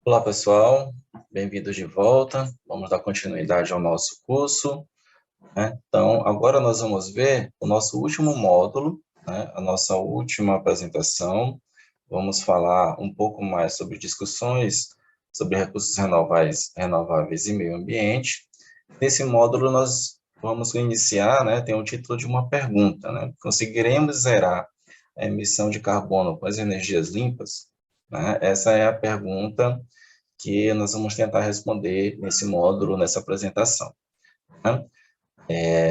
Olá, pessoal. Bem-vindos de volta. Vamos dar continuidade ao nosso curso, né? Então, agora nós vamos ver o nosso último módulo, né? A nossa última apresentação. Vamos falar um pouco mais sobre discussões sobre recursos renováveis e meio ambiente. Nesse módulo, nós vamos iniciar, né? Tem o título de uma pergunta, né? Conseguiremos zerar a emissão de carbono com as energias limpas? Né? Essa é a pergunta que nós vamos tentar responder nesse módulo, nessa apresentação, né?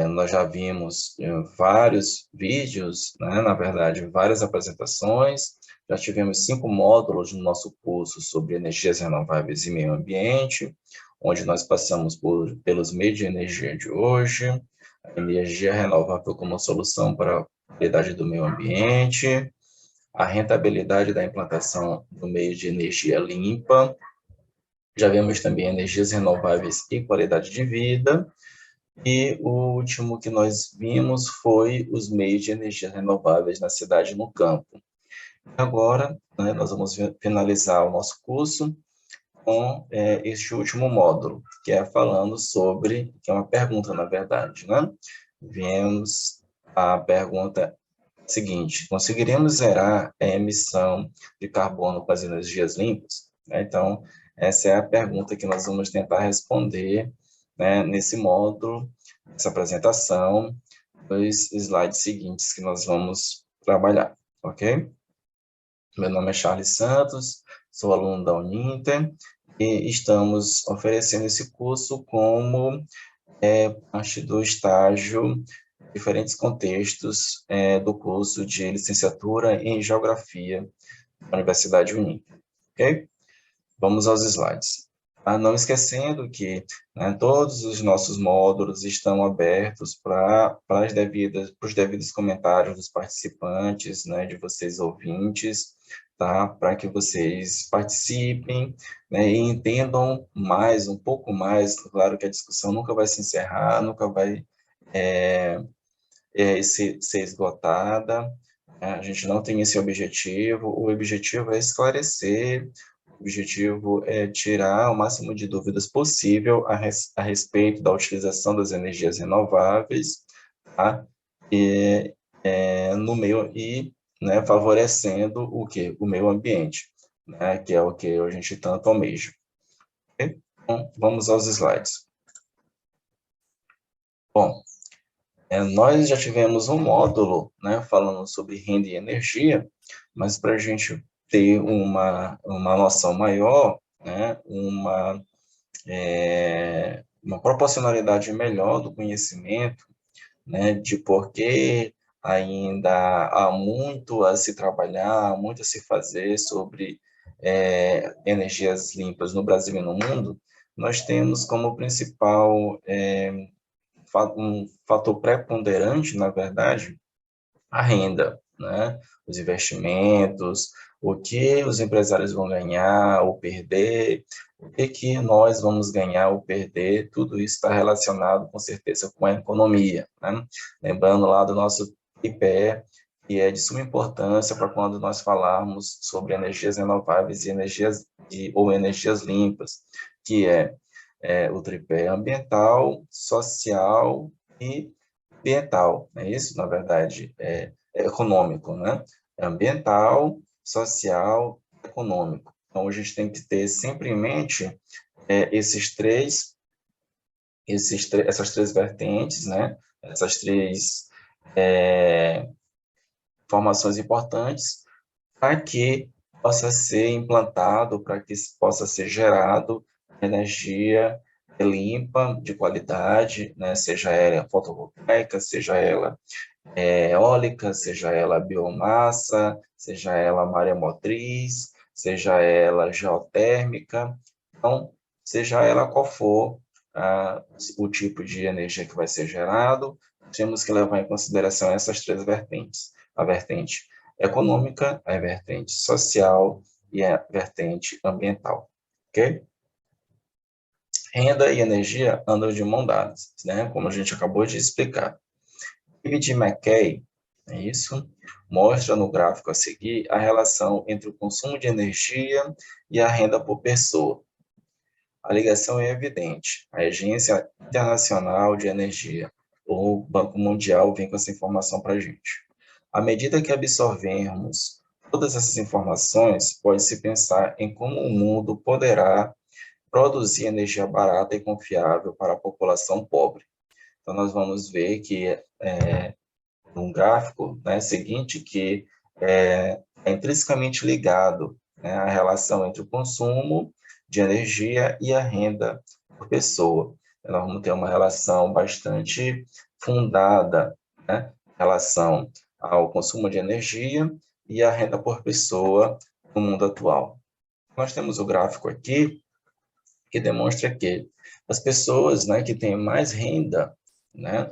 Nós já vimos vários vídeos, né? Na verdade, várias apresentações, já tivemos 5 módulos no nosso curso sobre energias renováveis e meio ambiente, onde nós passamos pelos meios de energia de hoje, a energia renovável como solução para a qualidade do meio ambiente, a rentabilidade da implantação do meio de energia limpa. Já vimos também energias renováveis e qualidade de vida. E o último que nós vimos foi os meios de energias renováveis na cidade e no campo. Agora, né, nós vamos finalizar o nosso curso com este último módulo, que é falando sobre, que é uma pergunta, na verdade, né? Viemos a pergunta seguinte: conseguiremos zerar a emissão de carbono com as energias limpas? Então, essa é a pergunta que nós vamos tentar responder, né, nesse módulo, nessa apresentação, nos slides seguintes que nós vamos trabalhar, ok? Meu nome é Charles Santos, sou aluno da Uninter e estamos oferecendo esse curso como parte do estágio, diferentes contextos do curso de licenciatura em Geografia da Universidade Uninter, ok? Vamos aos slides. Não esquecendo que, né, todos os nossos módulos estão abertos para os devidos comentários dos participantes, né, de vocês ouvintes, tá? Para que vocês participem, né, e entendam mais, um pouco mais. Claro que a discussão nunca vai se encerrar, nunca vai ser esgotada, né? A gente não tem esse objetivo. O objetivo é esclarecer, o objetivo é tirar o máximo de dúvidas possível a respeito da utilização das energias renováveis, tá? No meio né, favorecendo o que? O meio ambiente, né? Que é o que a gente tanto almeja. Okay? Então, vamos aos slides. Bom, nós já tivemos um módulo, né, falando sobre renda e energia, mas para a gente ter uma noção maior, né, uma proporcionalidade melhor do conhecimento, né, de por que ainda há muito a se trabalhar, muito a se fazer sobre energias limpas no Brasil e no mundo, nós temos como principal um fator preponderante, na verdade, a renda, né? Os investimentos, o que os empresários vão ganhar ou perder, o que nós vamos ganhar ou perder, tudo isso está relacionado, com certeza, com a economia, né? Lembrando lá do nosso IPE, que é de suma importância para quando nós falarmos sobre energias renováveis ou energias limpas, que é o tripé ambiental, social e ambiental, é isso? Na verdade, é econômico, né? É ambiental, social, econômico. Então, a gente tem que ter sempre em mente essas três vertentes, né? Essas três informações importantes para que possa ser implantado, para que possa ser gerado energia limpa, de qualidade, né? Seja ela fotovoltaica, seja ela eólica, seja ela biomassa, seja ela maremotriz, seja ela geotérmica. Então, seja ela qual for o tipo de energia que vai ser gerado, temos que levar em consideração essas três vertentes: a vertente econômica, a vertente social e a vertente ambiental, ok? Renda e energia andam de mão dadas, né? Como a gente acabou de explicar. David Mackay, É isso. Mostra no gráfico a seguir a relação entre o consumo de energia e a renda por pessoa. A ligação é evidente. A Agência Internacional de Energia, o Banco Mundial, vem com essa informação para a gente. À medida que absorvermos todas essas informações, pode-se pensar em como o mundo poderá produzir energia barata e confiável para a população pobre. Então, nós vamos ver que, num gráfico, né, seguinte, que é intrinsecamente ligado, né, a relação entre o consumo de energia e a renda por pessoa. Nós vamos ter uma relação bastante fundada, né, em relação ao consumo de energia e a renda por pessoa no mundo atual. Nós temos o gráfico aqui que demonstra que as pessoas, né, que têm mais renda, né,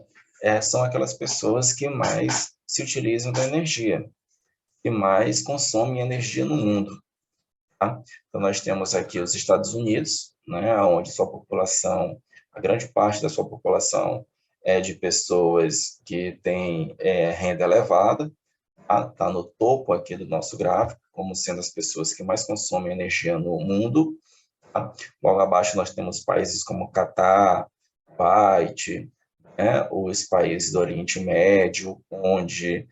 são aquelas pessoas que mais se utilizam da energia, que mais consomem energia no mundo. Tá? Então, nós temos aqui os Estados Unidos, né, onde sua população, a grande parte da sua população é de pessoas que têm renda elevada, tá no topo aqui do nosso gráfico, como sendo as pessoas que mais consomem energia no mundo. Tá? Logo abaixo nós temos países como Catar, Kuwait, né, os países do Oriente Médio, onde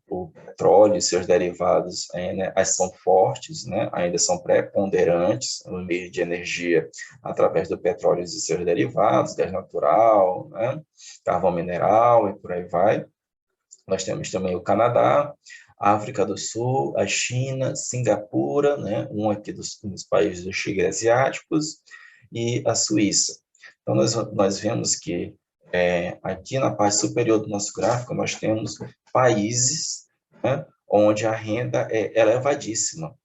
o petróleo e seus derivados ainda são fortes, né, ainda são preponderantes no meio de energia através do petróleo e seus derivados, gás natural, né, carvão mineral e por aí vai. Nós temos também o Canadá, a África do Sul, a China, Singapura, né, um aqui dos países do Tigre asiáticos, e a Suíça. Então, nós vemos que aqui na parte superior do nosso gráfico, nós temos países, né, onde a renda é elevadíssima.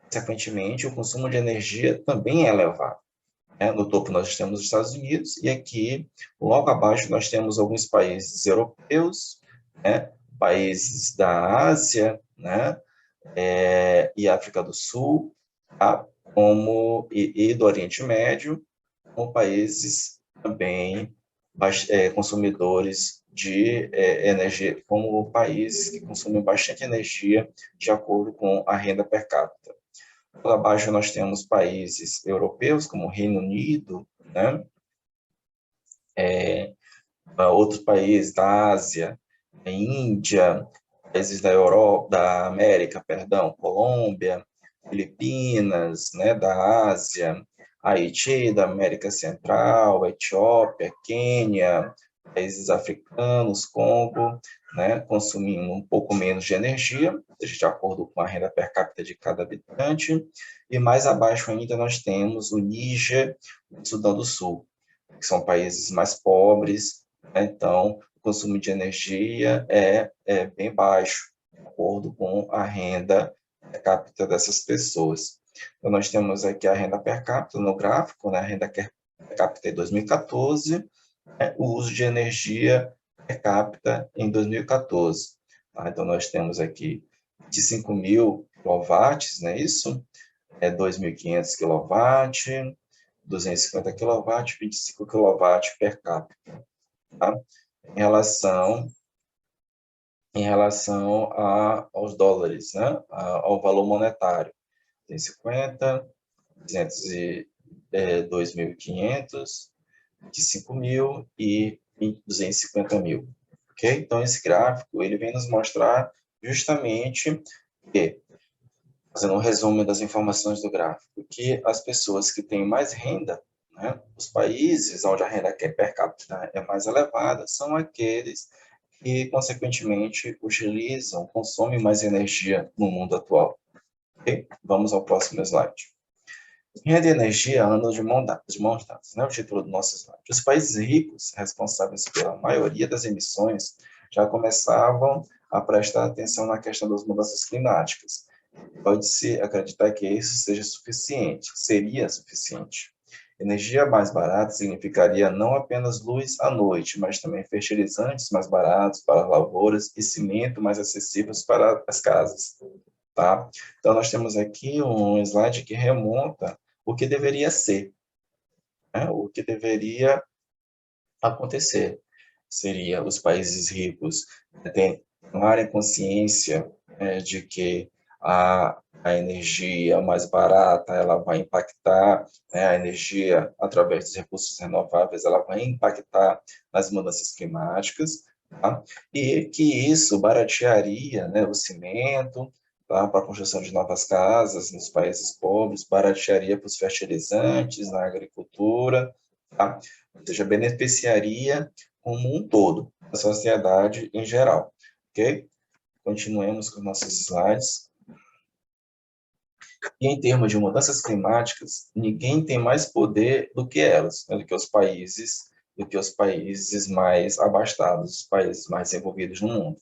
Consequentemente, o consumo de energia também é elevado. No topo nós temos os Estados Unidos, e aqui, logo abaixo, nós temos alguns países europeus, né, países da Ásia, né, e África do Sul, tá, e do Oriente Médio, como países também consumidores de energia, como países que consomem bastante energia de acordo com a renda per capita. Lá abaixo nós temos países europeus, como o Reino Unido, né? Outros países da Ásia, a Índia, países da Europa, da América, perdão, Colômbia, Filipinas, né, da Ásia, Haiti, da América Central, Etiópia, Quênia, países africanos, Congo, né, consumindo um pouco menos de energia, de acordo com a renda per capita de cada habitante, e mais abaixo ainda nós temos o Níger e o Sudão do Sul, que são países mais pobres, né, então o consumo de energia é bem baixo, de acordo com a renda per capita dessas pessoas. Então, nós temos aqui a renda per capita no gráfico, né, a renda per capita em 2014, né, o uso de energia per capita em 2014. Tá? Então, nós temos aqui 25.000 quilowatts, não é isso? 2.500 quilowatts, 250 quilowatts, 25 quilowatts per capita. Tá? Em relação aos dólares, né? Ao valor monetário. Tem 50, 2.500, 25.000 e 250.000. Ok? Então, esse gráfico ele vem nos mostrar justamente que, fazendo um resumo das informações do gráfico, que as pessoas que têm mais renda, né, os países onde a renda per capita é mais elevada, são aqueles que, consequentemente, utilizam, consomem mais energia no mundo atual. Okay? Vamos ao próximo slide. Renda e energia andam de mãos dadas, né? O título do nosso slide. Os países ricos, responsáveis pela maioria das emissões, já começavam a prestar atenção na questão das mudanças climáticas. Pode-se acreditar que isso seja suficiente, seria suficiente. Energia mais barata significaria não apenas luz à noite, mas também fertilizantes mais baratos para as lavouras e cimento mais acessíveis para as casas. Tá? Então, nós temos aqui um slide que remonta o que deveria ser, né? O que deveria acontecer. seria os países ricos tomarem consciência de que a energia mais barata, ela vai impactar, né, a energia através dos recursos renováveis, ela vai impactar nas mudanças climáticas, tá? E que isso baratearia, né, o cimento, tá, para a construção de novas casas nos países pobres, baratearia para os fertilizantes na agricultura, tá? Ou seja, beneficiaria como um todo, a sociedade em geral, ok? Continuemos com nossos slides. E em termos de mudanças climáticas, ninguém tem mais poder do que elas, né, do que os países mais abastados, os países mais desenvolvidos no mundo.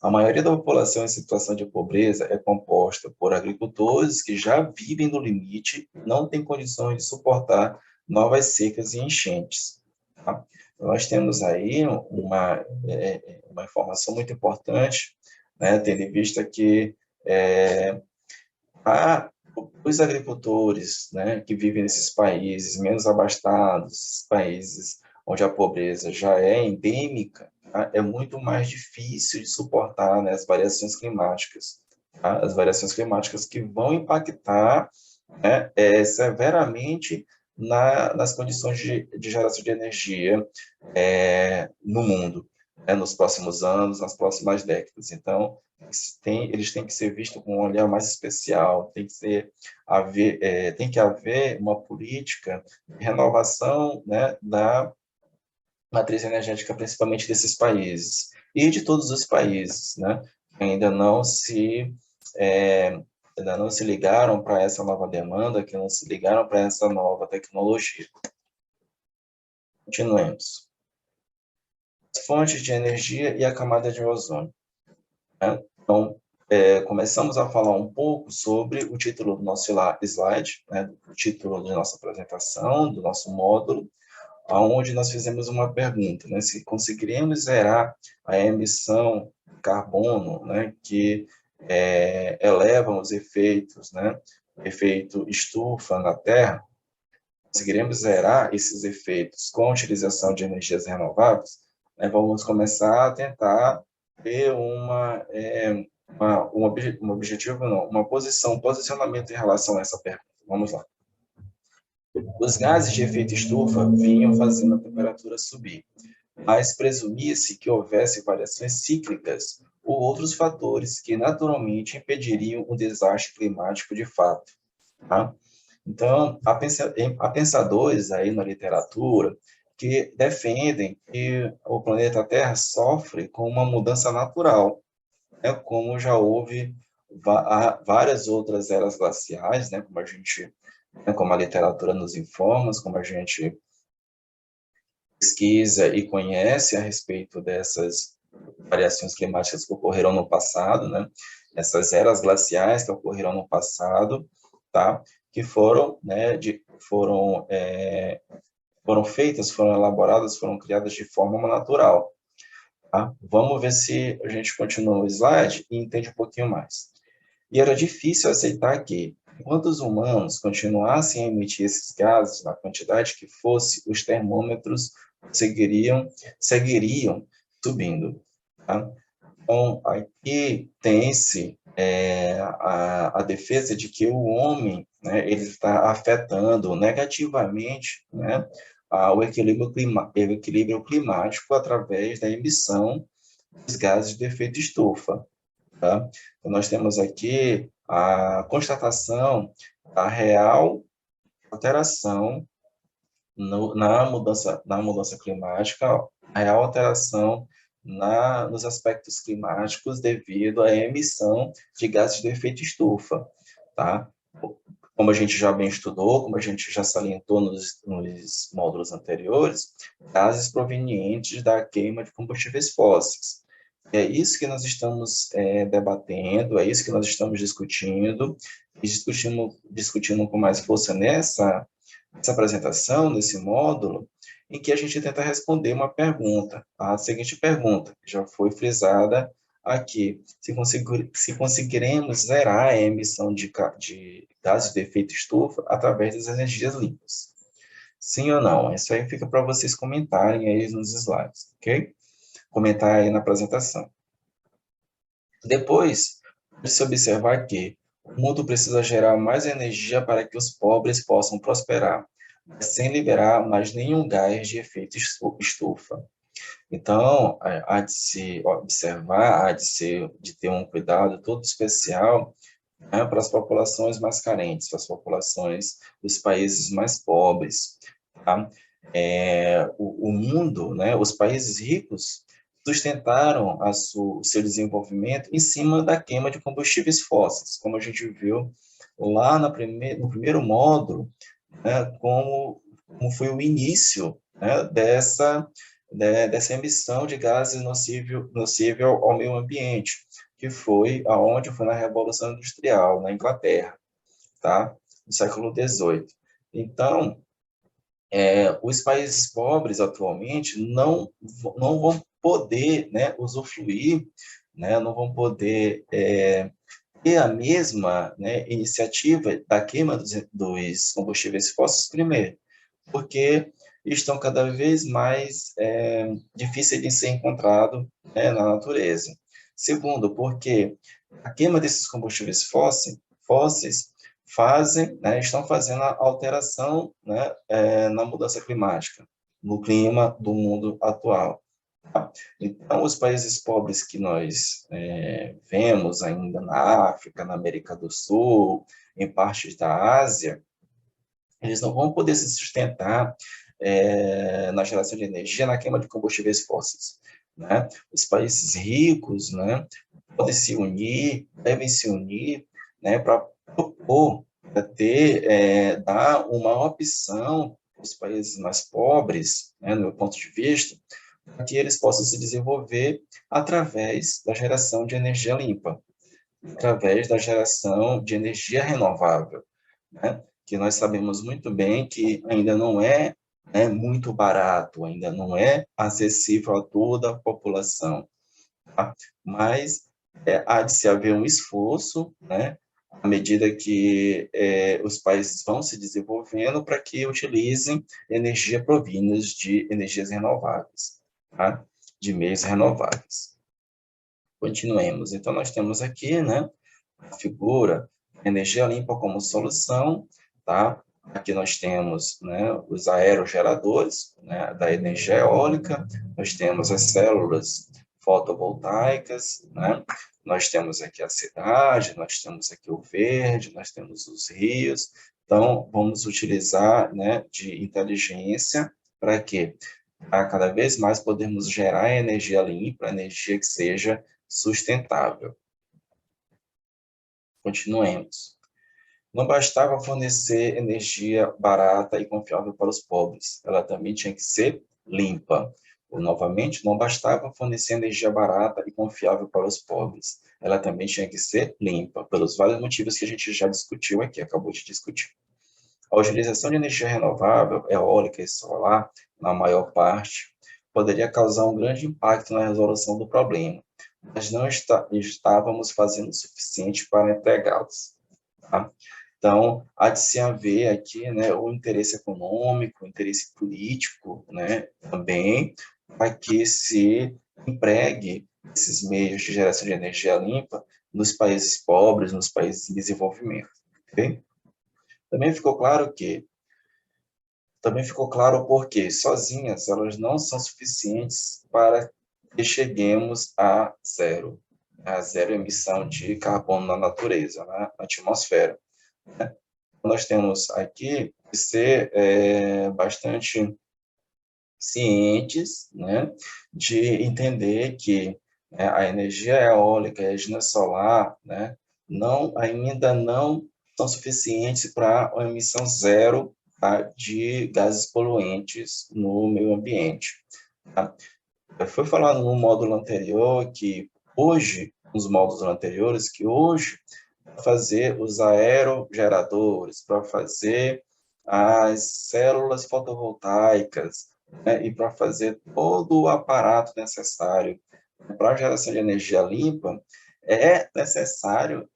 A maioria da população em situação de pobreza é composta por agricultores que já vivem no limite, não têm condições de suportar novas secas e enchentes. Tá? Nós temos aí uma informação muito importante, né, tendo em vista que os agricultores, né, que vivem nesses países menos abastados, países onde a pobreza já é endêmica, tá? É muito mais difícil de suportar, né, as variações climáticas. Tá? As variações climáticas que vão impactar, né, severamente nas condições de geração de energia no mundo, né, nos próximos anos, nas próximas décadas. Então, eles têm que ser vistos com um olhar mais especial, tem que haver uma política de renovação, né, da matriz energética, principalmente desses países, e de todos os países, né, que é, ainda não se ligaram para essa nova demanda, que não se ligaram para essa nova tecnologia. Continuemos. As fontes de energia e a camada de ozônio. Né? Então, começamos a falar um pouco sobre o título do nosso slide, né, o título de nossa apresentação, do nosso módulo, onde nós fizemos uma pergunta, né, se conseguiríamos zerar a emissão de carbono, né, que elevam os efeitos, né, efeito estufa na Terra, conseguiremos zerar esses efeitos com a utilização de energias renováveis, né, vamos começar a tentar ter um objetivo, não, um posicionamento em relação a essa pergunta. Vamos lá. Os gases de efeito estufa vinham fazendo a temperatura subir, mas presumia-se que houvesse variações cíclicas ou outros fatores que naturalmente impediriam um desastre climático de fato. Tá? Então, há pensadores aí na literatura que defendem que o planeta Terra sofre com uma mudança natural, né, como já houve várias outras eras glaciais, né, como a literatura nos informa, como a gente pesquisa e conhece a respeito dessas variações climáticas que ocorreram no passado, né, essas eras glaciais que ocorreram no passado, tá, que foram, né, foram feitas, foram elaboradas, foram criadas de forma natural. Tá? Vamos ver se a gente continua o slide e entende um pouquinho mais. E era difícil aceitar que, enquanto os humanos continuassem a emitir esses gases na quantidade que fosse, os termômetros seguiriam subindo. Tá? Então, aqui tem-se a defesa de que o homem, né, ele está afetando negativamente, né, o equilíbrio climático através da emissão dos gases de efeito estufa. Tá? Então, nós temos aqui a constatação da real alteração na mudança climática, a real alteração nos aspectos climáticos devido à emissão de gases de efeito estufa. Tá? Como a gente já bem estudou, como a gente já salientou nos módulos anteriores, gases provenientes da queima de combustíveis fósseis. É isso que nós estamos debatendo, é isso que nós estamos discutindo, e discutindo com mais força nessa apresentação, nesse módulo, em que a gente tenta responder uma pergunta, a seguinte pergunta, que já foi frisada aqui, se conseguiremos zerar a emissão de gases de efeito estufa através das energias limpas. Sim ou não? Isso aí fica para vocês comentarem aí nos slides, ok? comentar aí na apresentação. Depois, pode-se observar que o mundo precisa gerar mais energia para que os pobres possam prosperar, sem liberar mais nenhum gás de efeito estufa. Então, há de se observar, de ter um cuidado todo especial, né, para as populações mais carentes, para as populações dos países mais pobres. Tá? O mundo, né, os países ricos, sustentaram o seu desenvolvimento em cima da queima de combustíveis fósseis, como a gente viu lá no primeiro módulo, né, como foi o início, né, dessa emissão de gases nocível ao meio ambiente, que foi aonde foi na Revolução Industrial, na Inglaterra, tá? No século XVIII. Então, os países pobres atualmente não vão poder, né, usufruir, né, não vão poder ter a mesma, né, iniciativa da queima dos combustíveis fósseis, primeiro, porque estão cada vez mais difíceis de ser encontrado, né, na natureza. Segundo, porque a queima desses combustíveis fósseis estão fazendo a alteração, né, na mudança climática, no clima do mundo atual. Tá? Então, os países pobres que nós vemos ainda na África, na América do Sul, em partes da Ásia, eles não vão poder se sustentar na geração de energia na queima de combustíveis fósseis. Né? Os países ricos, né, podem se unir, devem se unir, né, para propor, para dar uma opção para os países mais pobres, né, no meu ponto de vista, para que eles possam se desenvolver através da geração de energia limpa, através da geração de energia renovável, né? Que nós sabemos muito bem que ainda não é, né, muito barato, ainda não é acessível a toda a população, tá? Mas há de se haver um esforço, né, à medida que os países vão se desenvolvendo para que utilizem energia provindas de energias renováveis, tá? De meios renováveis. Continuemos. Então, nós temos aqui, né, a figura energia limpa como solução, tá? Aqui nós temos, né, os aerogeradores, né, da energia eólica, nós temos as células fotovoltaicas, né? Nós temos aqui a cidade, nós temos aqui o verde, nós temos os rios. Então, vamos utilizar, né, de inteligência para quê? Para cada vez mais podermos gerar energia limpa, energia que seja sustentável. Continuemos. Não bastava fornecer energia barata e confiável para os pobres, ela também tinha que ser limpa. Novamente, não bastava fornecer energia barata e confiável para os pobres, ela também tinha que ser limpa, pelos vários motivos que a gente já discutiu aqui, acabou de discutir. A utilização de energia renovável, eólica e solar, na maior parte, poderia causar um grande impacto na resolução do problema, mas não estávamos fazendo o suficiente para empregá-los. Tá? Então, há de se haver aqui, né, o interesse econômico, o interesse político, né, também, para que se empregue esses meios de geração de energia limpa nos países pobres, nos países em desenvolvimento. Okay? Também ficou claro porque sozinhas elas não são suficientes para que cheguemos a zero emissão de carbono na natureza, na atmosfera. Nós temos aqui que ser bastante cientes, né, de entender que a energia eólica e a energia solar, né, ainda não são suficientes para a emissão zero, tá, de gases poluentes no meio ambiente. Tá? Foi falado no módulo anterior que hoje, nos módulos anteriores, que hoje fazer os aerogeradores, para fazer as células fotovoltaicas, né, e para fazer todo o aparato necessário para a geração de energia limpa, é necessário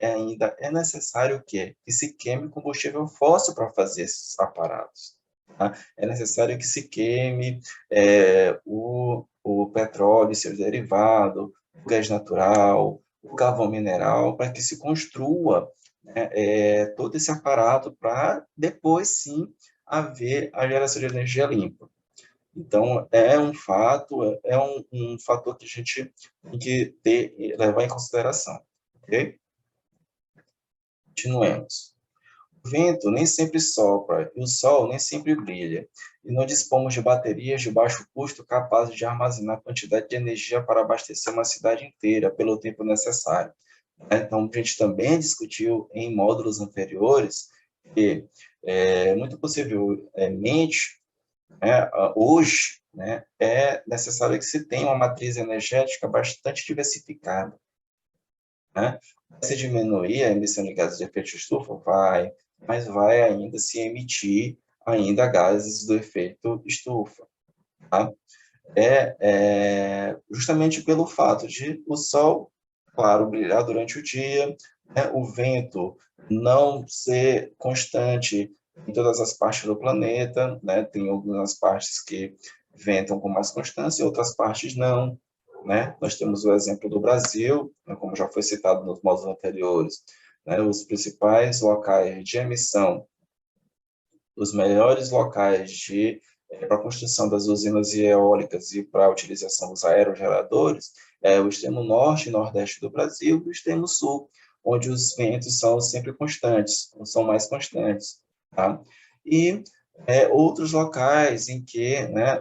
o quê? Que se queime combustível fóssil para fazer esses aparatos. Tá? É necessário que se queime o petróleo e seus derivados, o gás natural, o carvão mineral, para que se construa, né, todo esse aparato para depois, sim, haver a geração de energia limpa. Então, é um fato, é um fator que a gente tem que levar em consideração. Ok? Continuemos. O vento nem sempre sopra e o sol nem sempre brilha, e não dispomos de baterias de baixo custo capazes de armazenar quantidade de energia para abastecer uma cidade inteira pelo tempo necessário. Então, a gente também discutiu em módulos anteriores que muito possivelmente, hoje, né, é necessário que se tenha uma matriz energética bastante diversificada. Né? Se diminuir a emissão de gases de efeito estufa, vai, mas vai ainda se emitir ainda gases do efeito estufa. Tá? Justamente pelo fato de o sol, claro, brilhar durante o dia, né? O vento não ser constante em todas as partes do planeta, né? Tem algumas partes que ventam com mais constância e outras partes não. Né? Nós temos o exemplo do Brasil, né? Como já foi citado nos módulos anteriores, né? Os principais locais de emissão, os melhores locais para a construção das usinas eólicas e para a utilização dos aerogeradores é o extremo norte e nordeste do Brasil e o extremo sul, onde os ventos são sempre constantes, são mais constantes. Tá? E outros locais em que, né,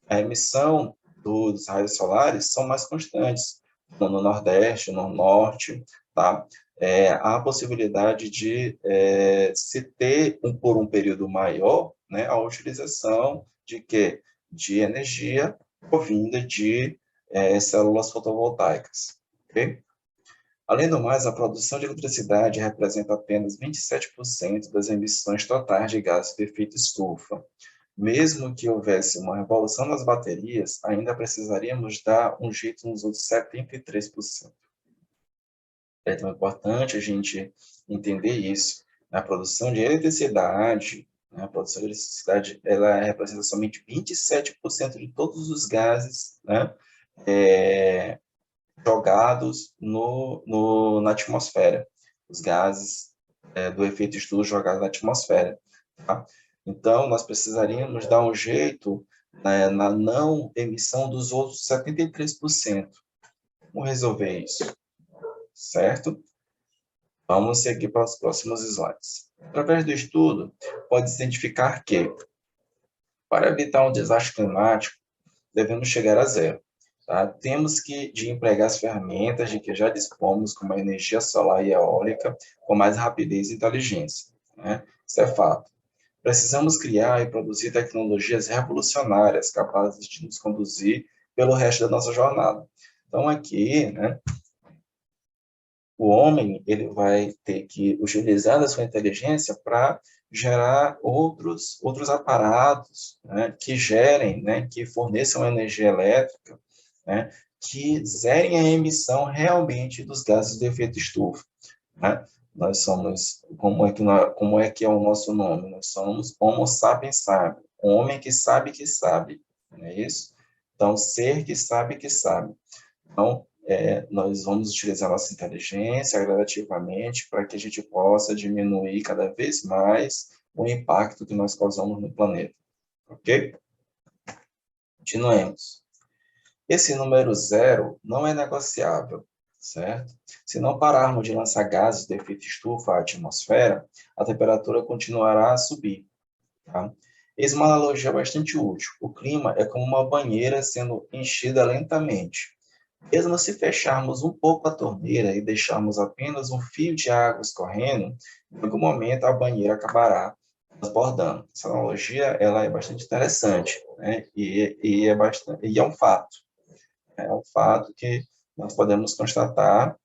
a emissão dos raios solares são mais constantes, no nordeste, no norte, tá? Há a possibilidade de se ter, por um período maior, né, a utilização de quê? De energia provinda de células fotovoltaicas. Okay? Além do mais, a produção de eletricidade representa apenas 27% das emissões totais de gases de efeito estufa. Mesmo que houvesse uma revolução nas baterias, ainda precisaríamos dar um jeito nos outros 73%. É tão importante a gente entender isso. A produção de eletricidade, né, a produção de eletricidade, ela representa somente 27% de todos os gases, né, jogados na atmosfera. Os gases do efeito estufa jogados na atmosfera. Tá? Então, nós precisaríamos dar um jeito, né, na não emissão dos outros 73%. Como resolver isso? Certo? Vamos seguir para os próximos slides. Através do estudo, pode-se identificar que, para evitar um desastre climático, devemos chegar a zero. Tá? Temos de empregar as ferramentas de que já dispomos, como a energia solar e eólica, com mais rapidez e inteligência. Né? Isso é fato. Precisamos criar e produzir tecnologias revolucionárias capazes de nos conduzir pelo resto da nossa jornada. Então, aqui, né, o homem ele vai ter que utilizar a sua inteligência para gerar outros aparatos, né, que gerem, né, que forneçam energia elétrica, né, que zerem a emissão realmente dos gases de efeito estufa. Né? Nós somos, como é que é o nosso nome? Nós somos Homo sapiens sapiens, homem que sabe, não é isso? Então, ser que sabe. Então, nós vamos utilizar nossa inteligência gradativamente para que a gente possa diminuir cada vez mais o impacto que nós causamos no planeta. Ok? Continuemos. Esse número zero não é negociável, certo? Se não pararmos de lançar gases de efeito estufa à atmosfera, a temperatura continuará a subir. Tá? Eis uma analogia bastante útil. O clima é como uma banheira sendo enchida lentamente. Mesmo se fecharmos um pouco a torneira e deixarmos apenas um fio de água escorrendo, em algum momento a banheira acabará transbordando. Essa analogia ela é bastante interessante, né? E é um fato. É um fato que nós podemos constatar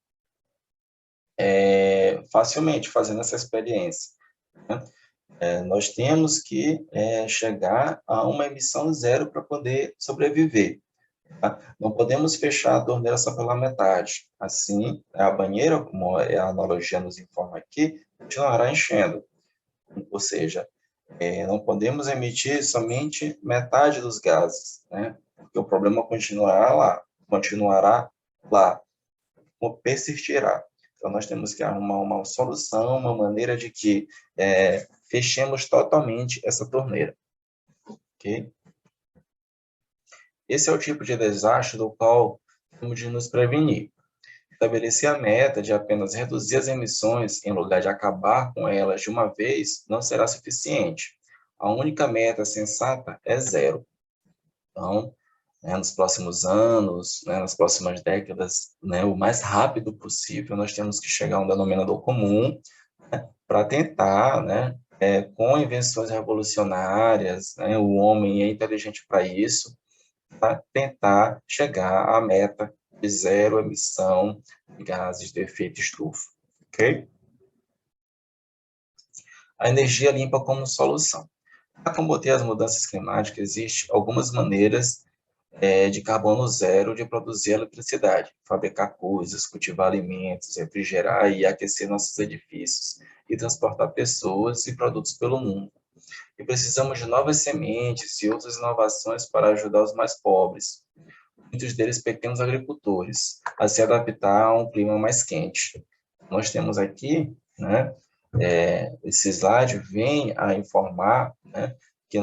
facilmente fazendo essa experiência. Né? Nós temos que chegar a uma emissão zero para poder sobreviver. Tá? Não podemos fechar a torneira só pela metade. Assim, a banheira, como a analogia nos informa aqui, continuará enchendo. Ou seja, não podemos emitir somente metade dos gases, né? Porque o problema continuará lá, persistirá. Então, nós temos que arrumar uma solução, uma maneira de que fechemos totalmente essa torneira, ok? Esse é o tipo de desastre do qual temos de nos prevenir. Estabelecer a meta de apenas reduzir as emissões em lugar de acabar com elas de uma vez não será suficiente. A única meta sensata é zero. Então, nos próximos anos, nas próximas décadas, o mais rápido possível, nós temos que chegar a um denominador comum, para tentar, com invenções revolucionárias, o homem é inteligente para isso, para tentar chegar à meta de zero emissão de gases de efeito estufa, ok? A energia limpa como solução. Para combater as mudanças climáticas, existem algumas maneiras de carbono zero de produzir eletricidade, fabricar coisas, cultivar alimentos, refrigerar e aquecer nossos edifícios e transportar pessoas e produtos pelo mundo. E precisamos de novas sementes e outras inovações para ajudar os mais pobres, muitos deles pequenos agricultores, a se adaptar a um clima mais quente. Nós temos aqui, esse slide vem a informar, que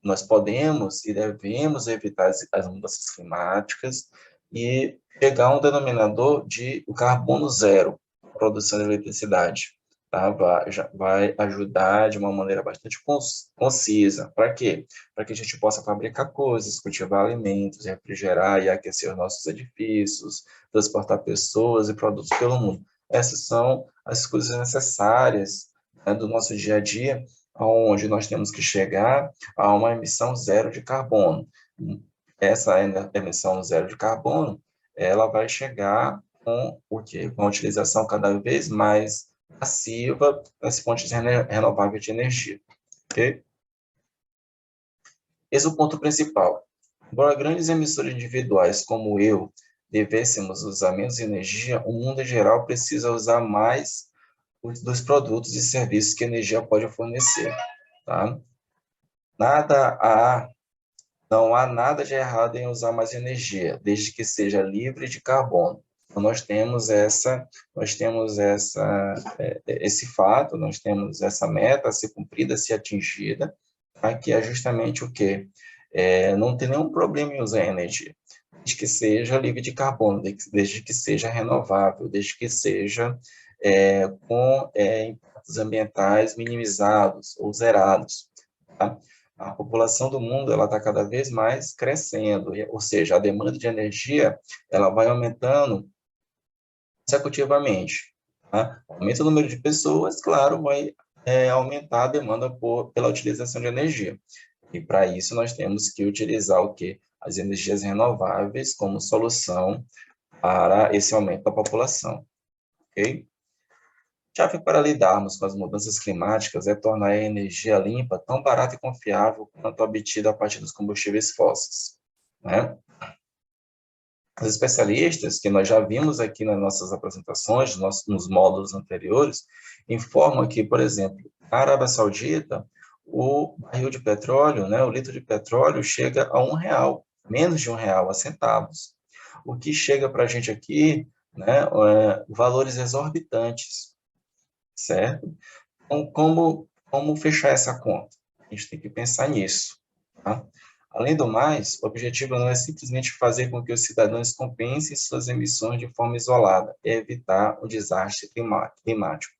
nós podemos e devemos evitar as mudanças climáticas e chegar a um denominador de carbono zero, produção de eletricidade. Tá? Vai ajudar de uma maneira bastante concisa. Para quê? Para que a gente possa fabricar coisas, cultivar alimentos, refrigerar e aquecer os nossos edifícios, transportar pessoas e produtos pelo mundo. Essas são as coisas necessárias, do nosso dia a dia, onde nós temos que chegar a uma emissão zero de carbono. Essa emissão zero de carbono, ela vai chegar com o quê? Com a utilização cada vez mais passiva das fontes renováveis de energia. Ok? Esse é o ponto principal. Embora grandes emissores individuais, como eu, devêssemos usar menos energia, o mundo em geral precisa usar mais dos produtos e serviços que a energia pode fornecer. Tá? Não há nada de errado em usar mais energia, desde que seja livre de carbono. Então, esse fato, nós temos essa meta a ser cumprida, a ser atingida, tá? Que é justamente o quê? Não tem nenhum problema em usar energia, desde que seja livre de carbono, desde que seja renovável, desde que seja com impactos ambientais minimizados ou zerados. Tá? A população do mundo ela está cada vez mais crescendo, ou seja, a demanda de energia ela vai aumentando consecutivamente. Tá? Aumenta o número de pessoas, claro, vai aumentar a demanda pela utilização de energia. E para isso nós temos que utilizar o quê? As energias renováveis como solução para esse aumento da população. Ok? Chave para lidarmos com as mudanças climáticas é tornar a energia limpa tão barata e confiável quanto obtida a partir dos combustíveis fósseis. Né? Os especialistas, que nós já vimos aqui nas nossas apresentações, nos módulos anteriores, informam que, por exemplo, na Arábia Saudita, o barril de petróleo, o litro de petróleo chega a R$ 1, menos de R$ 1, a centavos. O que chega para a gente aqui, valores exorbitantes, certo? Então, como fechar essa conta? A gente tem que pensar nisso, tá? Além do mais, o objetivo não é simplesmente fazer com que os cidadãos compensem suas emissões de forma isolada, é evitar o desastre climático.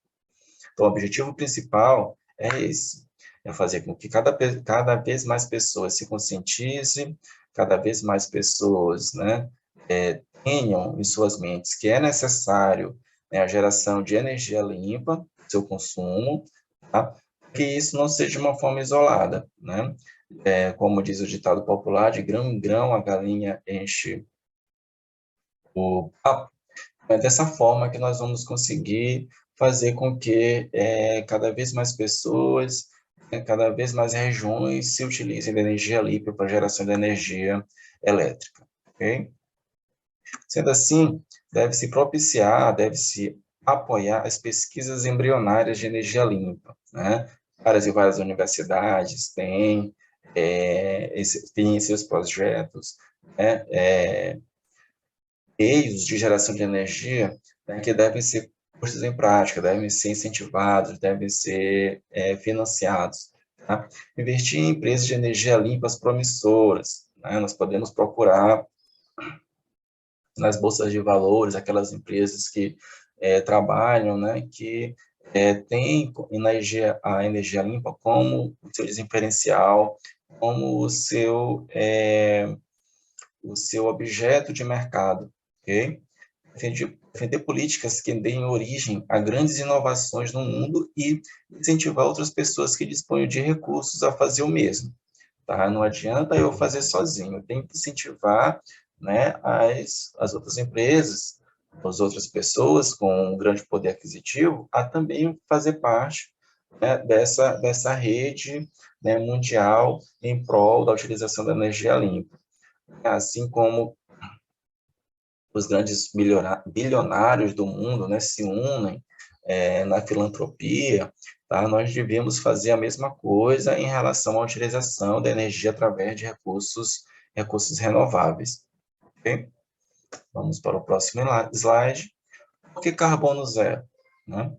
Então, o objetivo principal é esse, é fazer com que cada vez mais pessoas se conscientizem, cada vez mais pessoas tenham em suas mentes que é necessário a geração de energia limpa, seu consumo, tá? Que isso não seja de uma forma isolada, como diz o ditado popular, de grão em grão a galinha enche o papo. É dessa forma que nós vamos conseguir fazer com que cada vez mais pessoas, cada vez mais regiões se utilizem da energia limpa para a geração de energia elétrica. Ok? Sendo assim, deve-se apoiar as pesquisas embrionárias de energia limpa, várias e várias universidades têm, têm seus projetos, né, meios de geração de energia, né, que devem ser postos em prática, devem ser incentivados, devem ser financiados. Tá? Investir em empresas de energia limpas promissoras. Né? Nós podemos procurar nas bolsas de valores aquelas empresas que trabalham, né, que têm a energia limpa como o seu diferencial, como o seu objeto de mercado, ok? Defender políticas que deem origem a grandes inovações no mundo e incentivar outras pessoas que disponham de recursos a fazer o mesmo. Tá? Não adianta eu fazer sozinho, eu tenho que incentivar, né, as outras empresas, as outras pessoas com um grande poder aquisitivo a também fazer parte, né, dessa rede, né, mundial em prol da utilização da energia limpa. Assim como os grandes bilionários do mundo, né, se unem na filantropia, tá? Nós devemos fazer a mesma coisa em relação à utilização da energia através de recursos renováveis. Okay? Vamos para o próximo slide. Por que carbono zero? Né?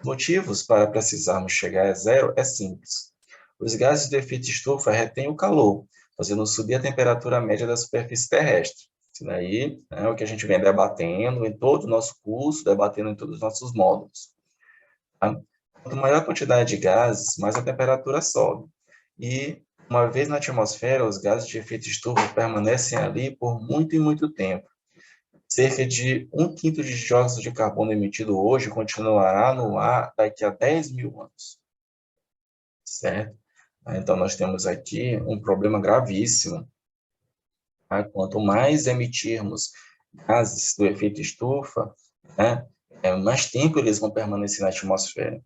Motivos para precisarmos chegar a zero é simples. Os gases de efeito estufa retêm o calor, fazendo subir a temperatura média da superfície terrestre. Isso daí é o que a gente vem debatendo em todo o nosso curso, debatendo em todos os nossos módulos. Tá? Quanto maior a quantidade de gases, mais a temperatura sobe. E, uma vez na atmosfera, os gases de efeito estufa permanecem ali por muito e muito tempo. Cerca de 1/5 de dióxido de carbono emitido hoje continuará no ar daqui a 10 mil anos. Certo? Então, nós temos aqui um problema gravíssimo. Tá? Quanto mais emitirmos gases do efeito estufa, né, mais tempo eles vão permanecer na atmosfera.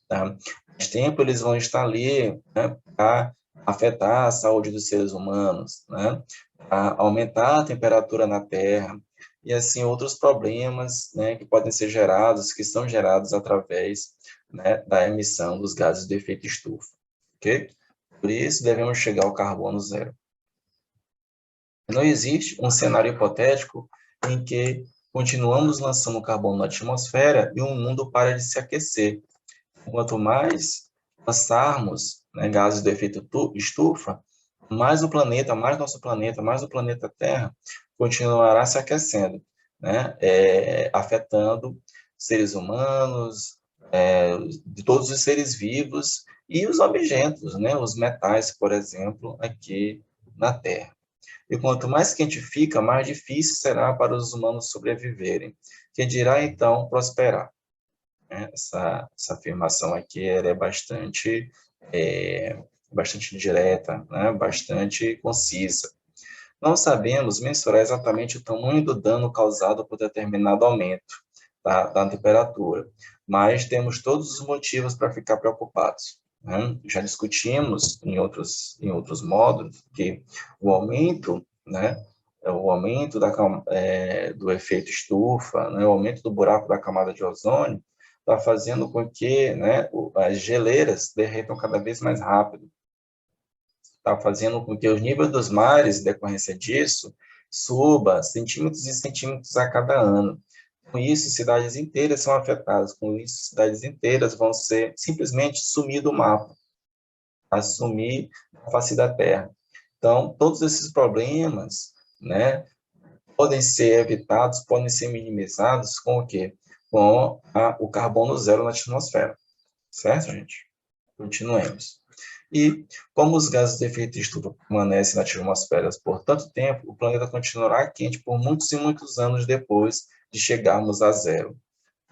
Tá? Mais tempo eles vão estar ali, né, para afetar a saúde dos seres humanos, né, para aumentar a temperatura na Terra, e assim outros problemas, né, que podem ser gerados, que são gerados através, né, da emissão dos gases de efeito estufa. Ok? Por isso, devemos chegar ao carbono zero. Não existe um cenário hipotético em que continuamos lançando carbono na atmosfera e o mundo para de se aquecer. Quanto mais lançarmos, né, gases de efeito estufa, mais o planeta, mais nosso planeta, mais o planeta Terra continuará se aquecendo, né, afetando seres humanos, de todos os seres vivos e os objetos, né, os metais, por exemplo, aqui na Terra. E quanto mais quente fica, mais difícil será para os humanos sobreviverem. Quem dirá, então, prosperar? Essa afirmação aqui ela é bastante direta, né? Bastante concisa. Não sabemos mensurar exatamente o tamanho do dano causado por determinado aumento da temperatura, mas temos todos os motivos para ficar preocupados. Né? Já discutimos em outros módulos que o aumento, né, do efeito estufa, né, o aumento do buraco da camada de ozônio, está fazendo com que, né, as geleiras derretam cada vez mais rápido. Está fazendo com que os níveis dos mares, em decorrência disso, suba centímetros e centímetros a cada ano. Com isso, cidades inteiras são afetadas. Com isso, cidades inteiras vão ser simplesmente sumir do mapa, assumir a face da Terra. Então, todos esses problemas, né, podem ser evitados, podem ser minimizados com o quê? Com o carbono zero na atmosfera. Certo, gente? Continuemos. E, como os gases de efeito estufa permanecem na atmosfera por tanto tempo, o planeta continuará quente por muitos e muitos anos depois de chegarmos a zero.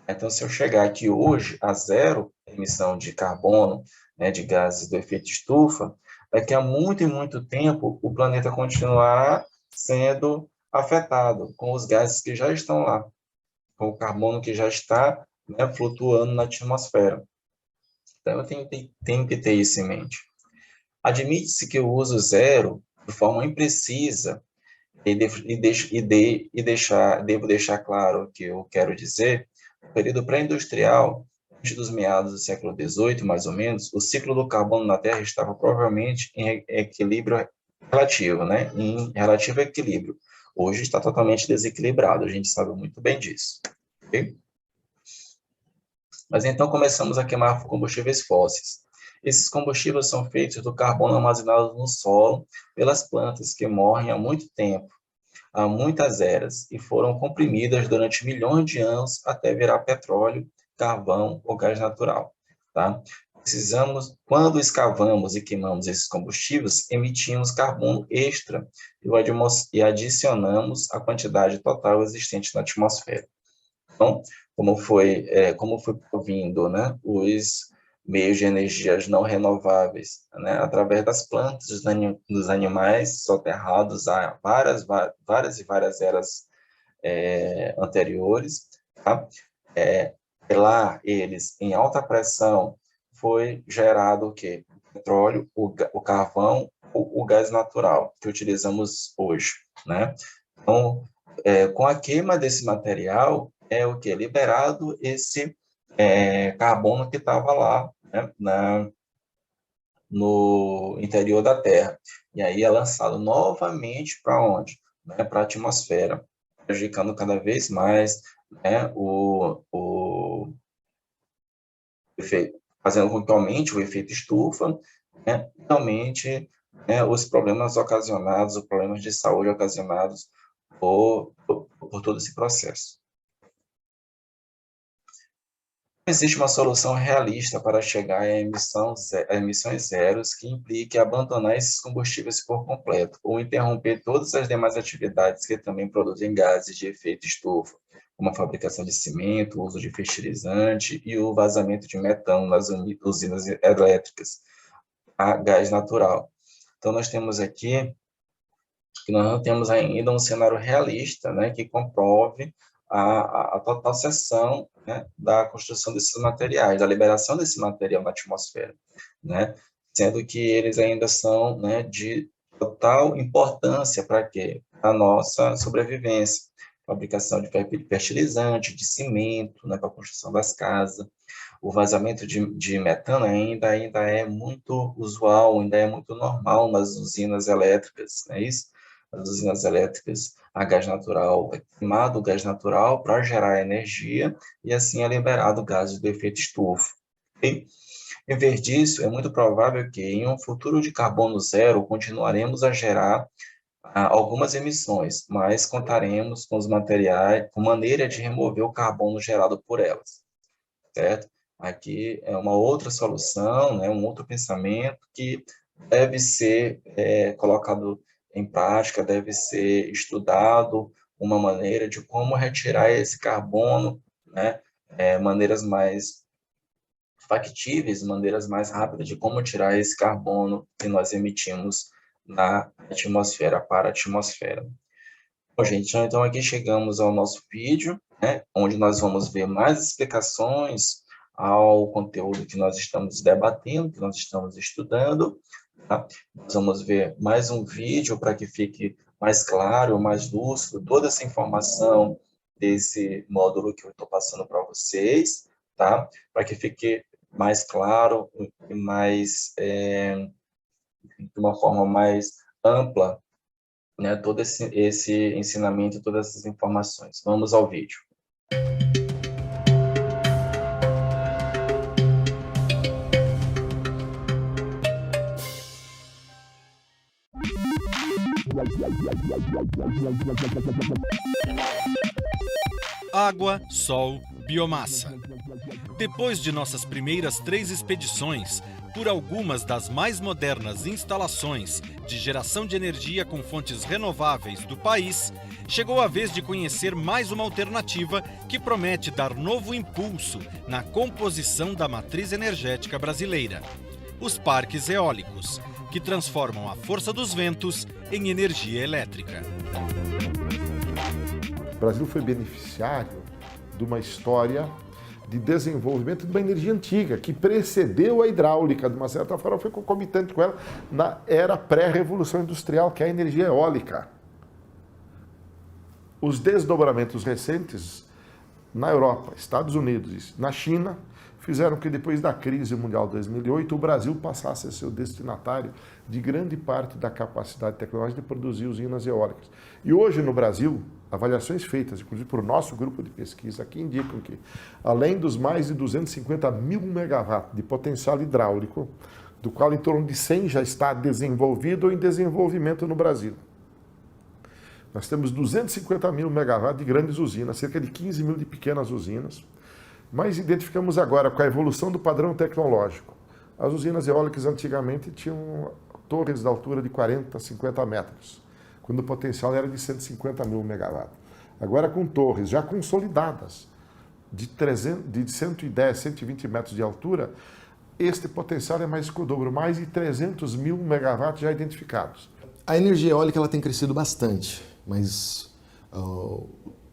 Então, se eu chegar aqui hoje a zero emissão de carbono, né, de gases do efeito estufa, daqui a muito e muito tempo o planeta continuará sendo afetado com os gases que já estão lá, com o carbono que já está, né, flutuando na atmosfera. Então, eu tenho que ter isso em mente. Admite-se que o uso zero, de forma imprecisa, devo deixar claro o que eu quero dizer, o período pré-industrial antes dos meados do século XVIII, mais ou menos, o ciclo do carbono na Terra estava provavelmente em equilíbrio relativo, né? Em relativo equilíbrio. Hoje está totalmente desequilibrado, a gente sabe muito bem disso. Okay? Mas então começamos a queimar combustíveis fósseis. Esses combustíveis são feitos do carbono armazenado no solo pelas plantas que morrem há muito tempo, há muitas eras, e foram comprimidas durante milhões de anos até virar petróleo, carvão ou gás natural. Tá? Quando escavamos e queimamos esses combustíveis, emitimos carbono extra e adicionamos a quantidade total existente na atmosfera. Então, como foi provindo, né, os meios de energias não renováveis, né, através das plantas, dos animais soterrados há várias eras anteriores, tá? Lá eles em alta pressão foi gerado o quê? O petróleo, o carvão, o gás natural que utilizamos hoje, né? Então, com a queima desse material é o que liberado esse carbono que estava lá, né, no interior da Terra. E aí é lançado novamente para onde? Né, para a atmosfera, prejudicando cada vez mais, né, o efeito, fazendo com que aumente o efeito estufa, né, e aumente, né, os problemas ocasionados, os problemas de saúde ocasionados por todo esse processo. Existe uma solução realista para chegar a emissões zeros que implique abandonar esses combustíveis por completo, ou interromper todas as demais atividades que também produzem gases de efeito estufa, como a fabricação de cimento, o uso de fertilizante e o vazamento de metano nas usinas elétricas a gás natural. Então, nós temos aqui que nós não temos ainda um cenário realista, né, que comprove a total cessão, né, da construção desses materiais, da liberação desse material na atmosfera, né, sendo que eles ainda são, né, de total importância para quê? A nossa sobrevivência, fabricação de fertilizante, de cimento, né, para a construção das casas. O vazamento de metano ainda é muito usual, ainda é muito normal nas usinas elétricas, não é isso? As usinas elétricas a gás natural, é queimado o gás natural para gerar energia e assim é liberado o gás do efeito estufa. Okay? Em vez disso, é muito provável que em um futuro de carbono zero continuaremos a gerar algumas emissões, mas contaremos com os materiais, com maneira de remover o carbono gerado por elas, certo? Aqui é uma outra solução, né, um outro pensamento que deve ser colocado em prática, deve ser estudado uma maneira de como retirar esse carbono, né, maneiras mais factíveis, maneiras mais rápidas de como tirar esse carbono que nós emitimos na atmosfera, para a atmosfera. Bom, gente, então aqui chegamos ao nosso vídeo, né, onde nós vamos ver mais explicações ao conteúdo que nós estamos debatendo, que nós estamos estudando. Tá? Nós vamos ver mais um vídeo para que fique mais claro, mais lúcido, toda essa informação desse módulo que eu estou passando para vocês, tá? Para que fique mais claro e mais, de uma forma mais ampla, né, todo esse ensinamento, todas essas informações. Vamos ao vídeo. Água, sol, biomassa. Depois de nossas primeiras 3 expedições por algumas das mais modernas instalações de geração de energia com fontes renováveis do país, chegou a vez de conhecer mais uma alternativa que promete dar novo impulso na composição da matriz energética brasileira: os parques eólicos, que transformam a força dos ventos em energia elétrica. O Brasil foi beneficiário de uma história de desenvolvimento de uma energia antiga, que precedeu a hidráulica, de uma certa forma foi concomitante com ela na era pré-revolução industrial, que é a energia eólica. Os desdobramentos recentes na Europa, Estados Unidos, na China, fizeram que depois da crise mundial de 2008, o Brasil passasse a ser o destinatário de grande parte da capacidade tecnológica de produzir usinas eólicas. E hoje no Brasil, avaliações feitas, inclusive por nosso grupo de pesquisa aqui, indicam que, além dos mais de 250 mil megawatts de potencial hidráulico, do qual em torno de 100 já está desenvolvido ou em desenvolvimento no Brasil, nós temos 250 mil megawatts de grandes usinas, cerca de 15 mil de pequenas usinas, mas identificamos agora, com a evolução do padrão tecnológico, as usinas eólicas antigamente tinham torres de altura de 40, 50 metros, quando o potencial era de 150 mil megawatts. Agora, com torres já consolidadas, de 110, 120 metros de altura, este potencial é mais que o dobro, mais de 300 mil megawatts já identificados. A energia eólica ela tem crescido bastante, mas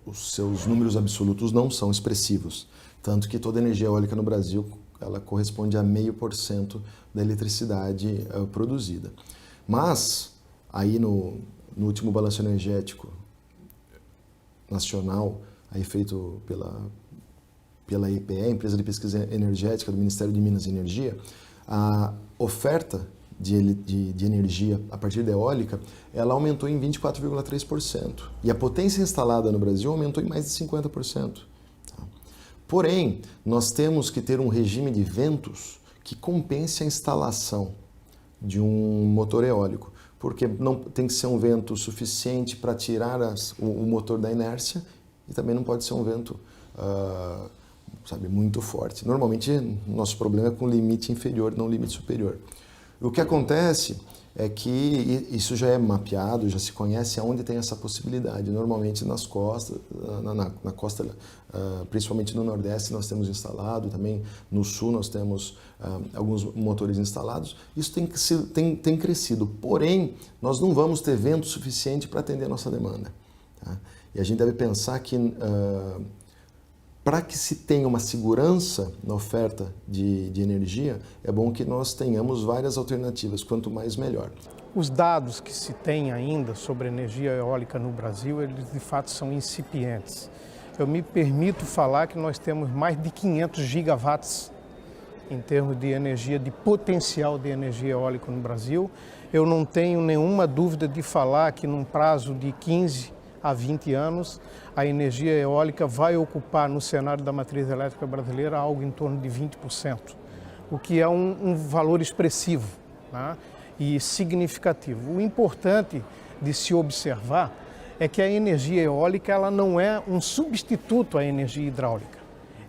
os seus números absolutos não são expressivos. Tanto que toda a energia eólica no Brasil ela corresponde a 0,5% da eletricidade produzida. Mas, aí no último balanço energético nacional, aí feito pela EPE, Empresa de Pesquisa Energética do Ministério de Minas e Energia, a oferta de energia a partir da eólica, ela aumentou em 24,3%. E a potência instalada no Brasil aumentou em mais de 50%. Porém, nós temos que ter um regime de ventos que compense a instalação de um motor eólico, porque não tem que ser um vento suficiente para tirar o motor da inércia e também não pode ser um vento muito forte. Normalmente, nosso problema é com limite inferior, não limite superior. O que acontece é que isso já é mapeado, já se conhece aonde tem essa possibilidade. Normalmente nas costas, na costa, principalmente no Nordeste, nós temos instalado, também no Sul nós temos alguns motores instalados. Isso tem crescido, porém, nós não vamos ter vento suficiente para atender a nossa demanda. Tá? E a gente deve pensar que para que se tenha uma segurança na oferta de energia, é bom que nós tenhamos várias alternativas, quanto mais melhor. Os dados que se tem ainda sobre energia eólica no Brasil, eles de fato são incipientes. Eu me permito falar que nós temos mais de 500 gigawatts em termos de energia, de potencial de energia eólica no Brasil. Eu não tenho nenhuma dúvida de falar que num prazo de 15 a 20 anos, a energia eólica vai ocupar no cenário da matriz elétrica brasileira algo em torno de 20%, o que é um valor expressivo, né, e significativo. O importante de se observar é que a energia eólica ela não é um substituto à energia hidráulica,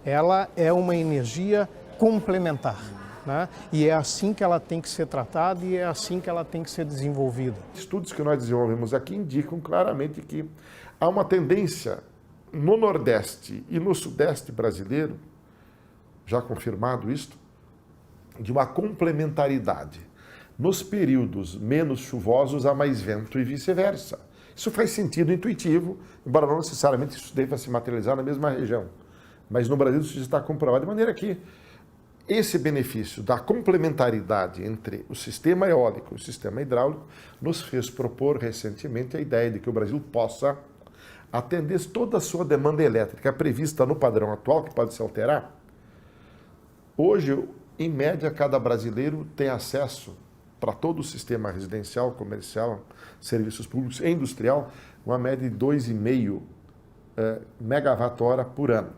ela é uma energia complementar. Né? E é assim que ela tem que ser tratada e é assim que ela tem que ser desenvolvida. Estudos que nós desenvolvemos aqui indicam claramente que há uma tendência no Nordeste e no Sudeste brasileiro, já confirmado isto, de uma complementaridade. Nos períodos menos chuvosos há mais vento e vice-versa. Isso faz sentido intuitivo, embora não necessariamente isso deva se materializar na mesma região. Mas no Brasil isso já está comprovado, de maneira que esse benefício da complementaridade entre o sistema eólico e o sistema hidráulico nos fez propor recentemente a ideia de que o Brasil possa atender toda a sua demanda elétrica prevista no padrão atual, que pode se alterar. Hoje, em média, cada brasileiro tem acesso para todo o sistema residencial, comercial, serviços públicos e industrial, uma média de 2,5 megawatt-hora por ano.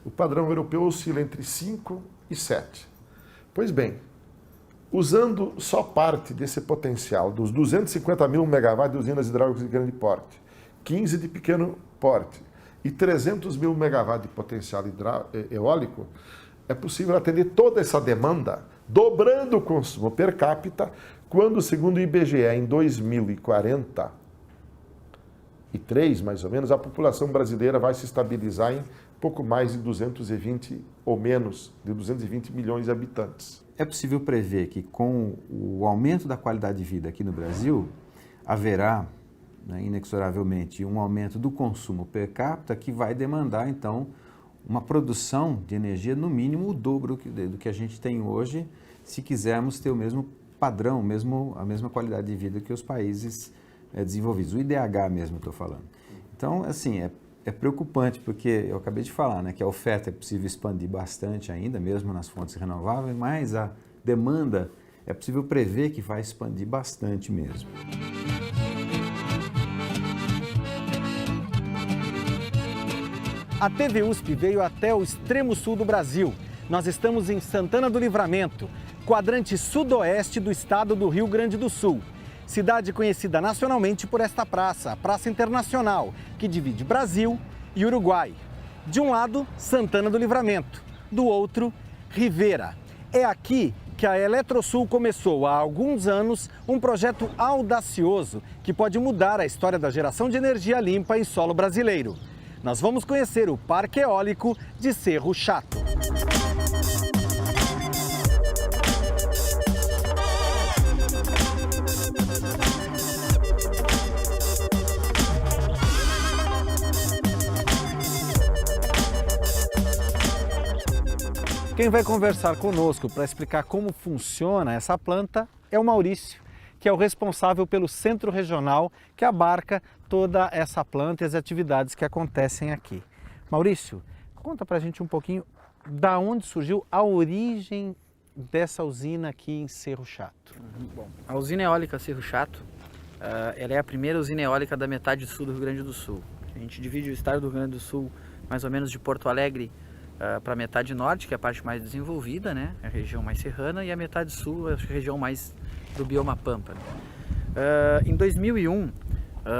O padrão europeu oscila entre 5 e 7. Pois bem, usando só parte desse potencial, dos 250 mil megawatts de usinas hidráulicas de grande porte, 15 de pequeno porte e 300 mil megawatts de potencial eólico, é possível atender toda essa demanda, dobrando o consumo per capita, quando, segundo o IBGE, em 2043, mais ou menos, a população brasileira vai se estabilizar em pouco mais de 220 ou menos de 220 milhões de habitantes. É possível prever que com o aumento da qualidade de vida aqui no Brasil, haverá, inexoravelmente, um aumento do consumo per capita que vai demandar, então, uma produção de energia no mínimo o dobro do que a gente tem hoje, se quisermos ter o mesmo padrão, a mesma qualidade de vida que os países desenvolvidos. O IDH mesmo, estou falando. Então, assim, é preocupante, porque eu acabei de falar, né, que a oferta é possível expandir bastante ainda, mesmo nas fontes renováveis, mas a demanda é possível prever que vai expandir bastante mesmo. A TV USP veio até o extremo sul do Brasil. Nós estamos em Santana do Livramento, quadrante sudoeste do estado do Rio Grande do Sul. Cidade conhecida nacionalmente por esta praça, a Praça Internacional, que divide Brasil e Uruguai. De um lado, Santana do Livramento, do outro, Rivera. É aqui que a Eletrosul começou há alguns anos um projeto audacioso que pode mudar a história da geração de energia limpa em solo brasileiro. Nós vamos conhecer o Parque Eólico de Cerro Chato. Quem vai conversar conosco para explicar como funciona essa planta é o Maurício, que é o responsável pelo centro regional que abarca toda essa planta e as atividades que acontecem aqui. Maurício, conta para a gente um pouquinho da onde surgiu a origem dessa usina aqui em Cerro Chato. Bom, a usina eólica Cerro Chato, ela é a primeira usina eólica da metade sul do Rio Grande do Sul. A gente divide o estado do Rio Grande do Sul mais ou menos de Porto Alegre para a metade norte, que é a parte mais desenvolvida, né? A região mais serrana, e a metade sul, a região mais do bioma pampa. Em 2001,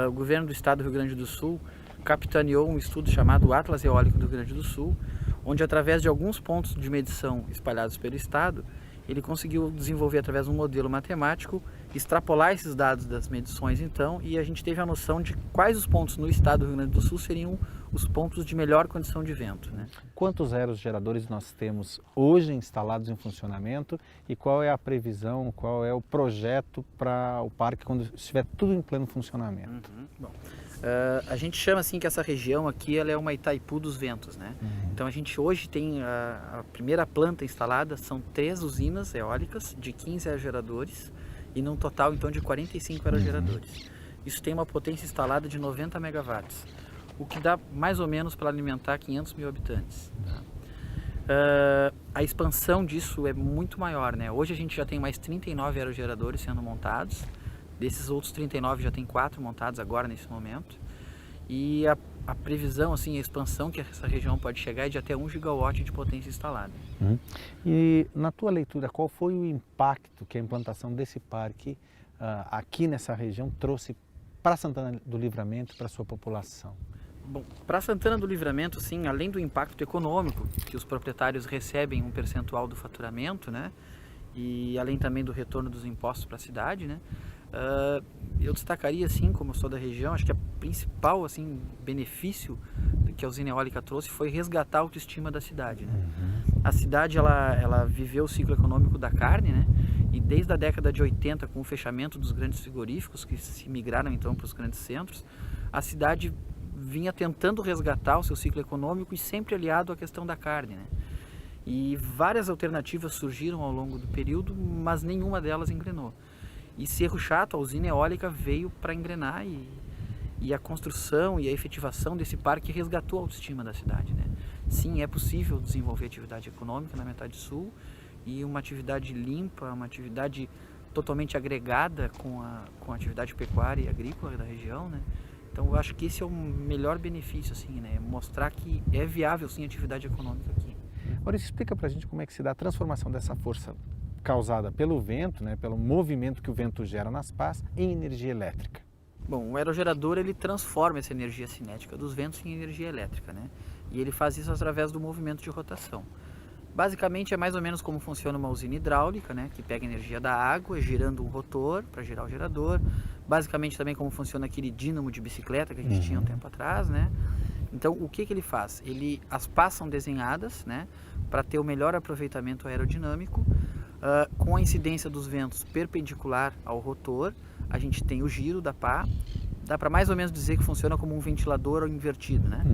o governo do estado do Rio Grande do Sul capitaneou um estudo chamado Atlas Eólico do Rio Grande do Sul, onde através de alguns pontos de medição espalhados pelo estado, ele conseguiu desenvolver através de um modelo matemático, extrapolar esses dados das medições então, e a gente teve a noção de quais os pontos no estado do Rio Grande do Sul seriam os pontos de melhor condição de vento, né? Quantos aerogeradores nós temos hoje instalados em funcionamento e qual é a previsão, qual é o projeto para o parque quando estiver tudo em pleno funcionamento? Bom, a gente chama assim que essa região aqui ela é uma Itaipu dos ventos, né? Então a gente hoje tem a primeira planta instalada, são 3 usinas eólicas de 15 aerogeradores e num total então de 45 aerogeradores. Isso tem uma potência instalada de 90 megawatts, o que dá mais ou menos para alimentar 500 mil habitantes. A expansão disso é muito maior, né? Hoje a gente já tem mais 39 aerogeradores sendo montados, desses outros 39 já tem 4 montados agora nesse momento, e a previsão, assim, a expansão que essa região pode chegar é de até 1 gigawatt de potência instalada. E na tua leitura, qual foi o impacto que a implantação desse parque aqui nessa região trouxe para Santana do Livramento, para a sua população? Bom, para Santana do Livramento, sim, além do impacto econômico, que os proprietários recebem um percentual do faturamento, né, e além também do retorno dos impostos para a cidade, né, eu destacaria, assim, como eu sou da região, acho que o principal, assim, benefício que a usina eólica trouxe foi resgatar a autoestima da cidade, né? A cidade, ela viveu o ciclo econômico da carne, né? E desde a década de 80, com o fechamento dos grandes frigoríficos, que se migraram então para os grandes centros, a cidade vinha tentando resgatar o seu ciclo econômico e sempre aliado à questão da carne, né? E várias alternativas surgiram ao longo do período, mas nenhuma delas engrenou. E Cerro Chato, a usina eólica, veio para engrenar e a construção e a efetivação desse parque resgatou a autoestima da cidade, né? Sim, é possível desenvolver atividade econômica na metade sul e uma atividade limpa, uma atividade totalmente agregada com a atividade pecuária e agrícola da região, né? Então eu acho que esse é o melhor benefício, assim, né? Mostrar que é viável, sim, a atividade econômica aqui. Maurício, explica pra gente como é que se dá a transformação dessa força causada pelo vento, né, pelo movimento que o vento gera nas pás, em energia elétrica. Bom, o aerogerador, ele transforma essa energia cinética dos ventos em energia elétrica, né? E ele faz isso através do movimento de rotação. Basicamente é mais ou menos como funciona uma usina hidráulica, né, que pega energia da água, girando um rotor para girar o gerador. Basicamente também como funciona aquele dínamo de bicicleta que a gente tinha um tempo atrás, né? Então o que ele faz? As pás são desenhadas, né, para ter o melhor aproveitamento aerodinâmico. Com a incidência dos ventos perpendicular ao rotor, a gente tem o giro da pá. Dá para mais ou menos dizer que funciona como um ventilador invertido, né?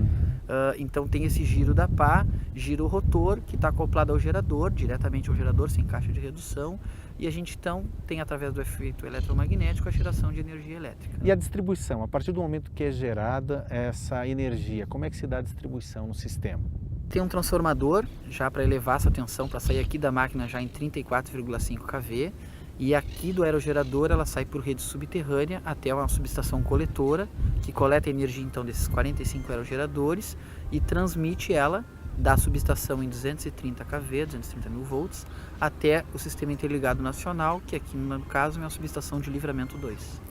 Então tem esse giro da pá, gira o rotor, que está acoplado ao gerador, diretamente ao gerador, sem caixa de redução, e a gente então tem, através do efeito eletromagnético, a geração de energia elétrica. E a distribuição, a partir do momento que é gerada essa energia, como é que se dá a distribuição no sistema? Tem um transformador já para elevar essa tensão, para sair aqui da máquina já em 34,5 kV, e aqui do aerogerador ela sai por rede subterrânea até uma subestação coletora, que coleta a energia então desses 45 aerogeradores e transmite ela da subestação em 230 kV, 230 mil volts, até o Sistema Interligado Nacional, que aqui no caso é uma subestação de livramento 2.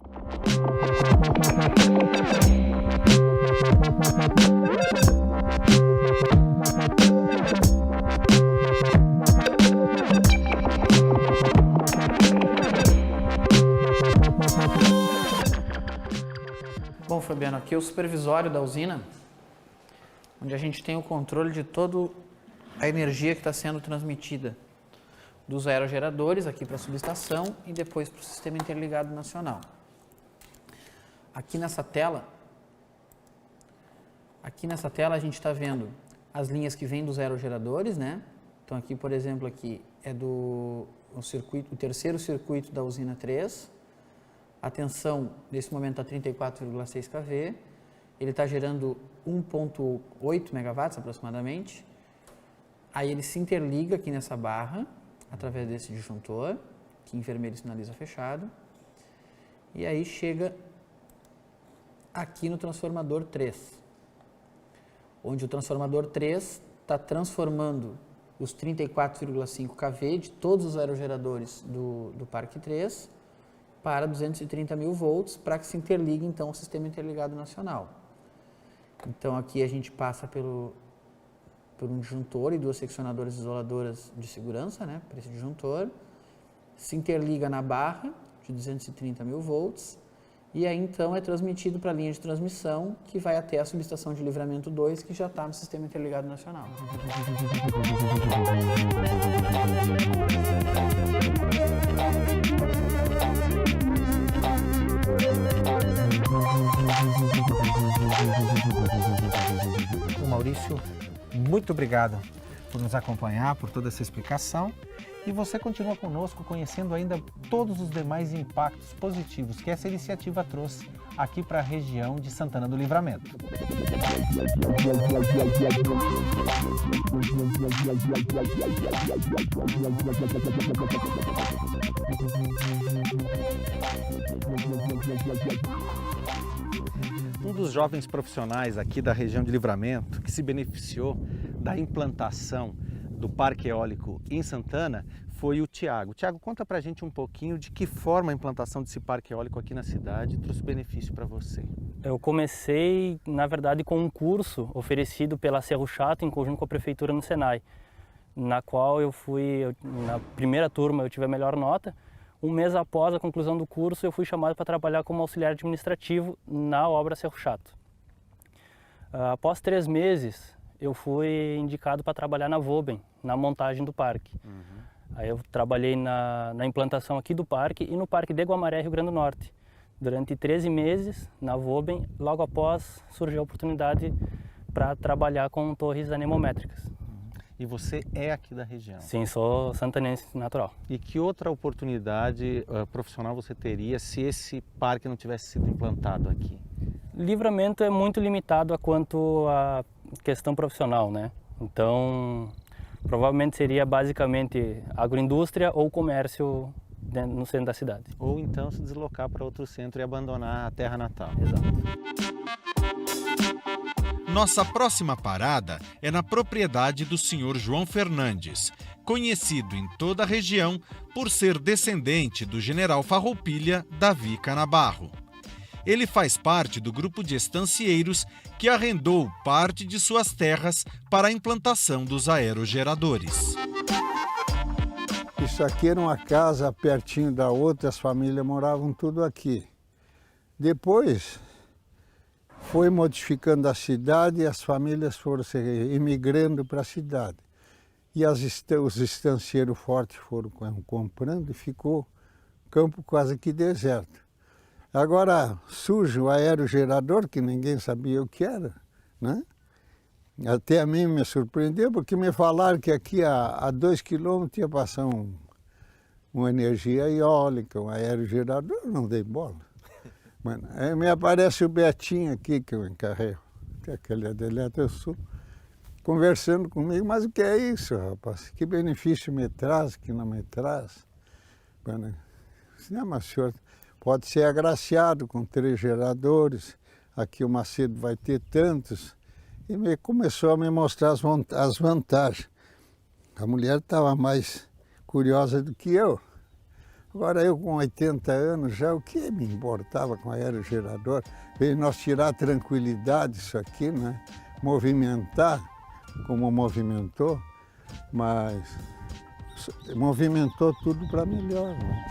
Bom, Fabiano, aqui é o supervisório da usina, onde a gente tem o controle de toda a energia que está sendo transmitida dos aerogeradores aqui para a subestação e depois para o Sistema Interligado Nacional. Aqui nessa tela a gente está vendo as linhas que vêm dos aerogeradores, né? Então aqui, por exemplo, aqui é o terceiro circuito da usina 3. A tensão, nesse momento, está 34,6 kV. Ele está gerando 1,8 megawatts aproximadamente. Aí ele se interliga aqui nessa barra, através desse disjuntor, que em vermelho sinaliza fechado. E aí chega aqui no transformador 3, onde o transformador 3 está transformando os 34,5 kV de todos os aerogeradores do Parque 3 para 230 mil volts, para que se interligue então o Sistema Interligado Nacional. Então aqui a gente passa por um disjuntor e duas seccionadoras isoladoras de segurança, né, para esse disjuntor, se interliga na barra de 230 mil volts, e aí então é transmitido para a linha de transmissão, que vai até a subestação de livramento 2, que já está no Sistema Interligado Nacional. Maurício, muito obrigado por nos acompanhar, por toda essa explicação. E você continua conosco conhecendo ainda todos os demais impactos positivos que essa iniciativa trouxe aqui para a região de Santana do Livramento. Um dos jovens profissionais aqui da região de Livramento que se beneficiou da implantação do Parque Eólico em Santana foi o Tiago. Tiago, conta pra gente um pouquinho de que forma a implantação desse parque eólico aqui na cidade trouxe benefício para você. Eu comecei, na verdade, com um curso oferecido pela Cerro Chato em conjunto com a Prefeitura no Senai, na qual na primeira turma eu tive a melhor nota. Um mês após a conclusão do curso, eu fui chamado para trabalhar como auxiliar administrativo na obra Cerro Chato. Após 3 meses, eu fui indicado para trabalhar na Voben, na montagem do parque. Aí eu trabalhei na implantação aqui do parque e no Parque de Guamaré, Rio Grande do Norte. Durante 13 meses na Voben, logo após surgiu a oportunidade para trabalhar com torres anemométricas. E você é aqui da região? Sim, sou santanense natural. E que outra oportunidade profissional você teria se esse parque não tivesse sido implantado aqui? Livramento é muito limitado quanto à questão profissional, né? Então, provavelmente seria basicamente agroindústria ou comércio no centro da cidade. Ou então se deslocar para outro centro e abandonar a terra natal. Exato. Nossa próxima parada é na propriedade do senhor João Fernandes, conhecido em toda a região por ser descendente do general Farroupilha Davi Canabarro. Ele faz parte do grupo de estancieiros que arrendou parte de suas terras para a implantação dos aerogeradores. Isso aqui era uma casa pertinho da outra, as famílias moravam tudo aqui. Depois foi modificando a cidade e as famílias foram imigrando para a cidade. E os estancieiros fortes foram comprando e ficou campo quase que deserto. Agora surge o aerogerador, que ninguém sabia o que era, né? Até a mim me surpreendeu, porque me falaram que aqui a 2 quilômetros ia passar uma energia eólica, um aerogerador, eu não dei bola. Mano, aí me aparece o Betinho aqui, que eu encarrego, que é aquele da Eletrosul, conversando comigo, mas o que é isso, rapaz? Que benefício me traz, que não me traz? Mano, não, mas o senhor pode ser agraciado com 3 geradores, aqui o Macedo vai ter tantos. E começou a me mostrar as vantagens. A mulher estava mais curiosa do que eu. Agora eu com 80 anos já, o que me importava com aerogerador? Veio nós tirar a tranquilidade isso aqui, né? Movimentar, como movimentou, mas movimentou tudo para melhor, né?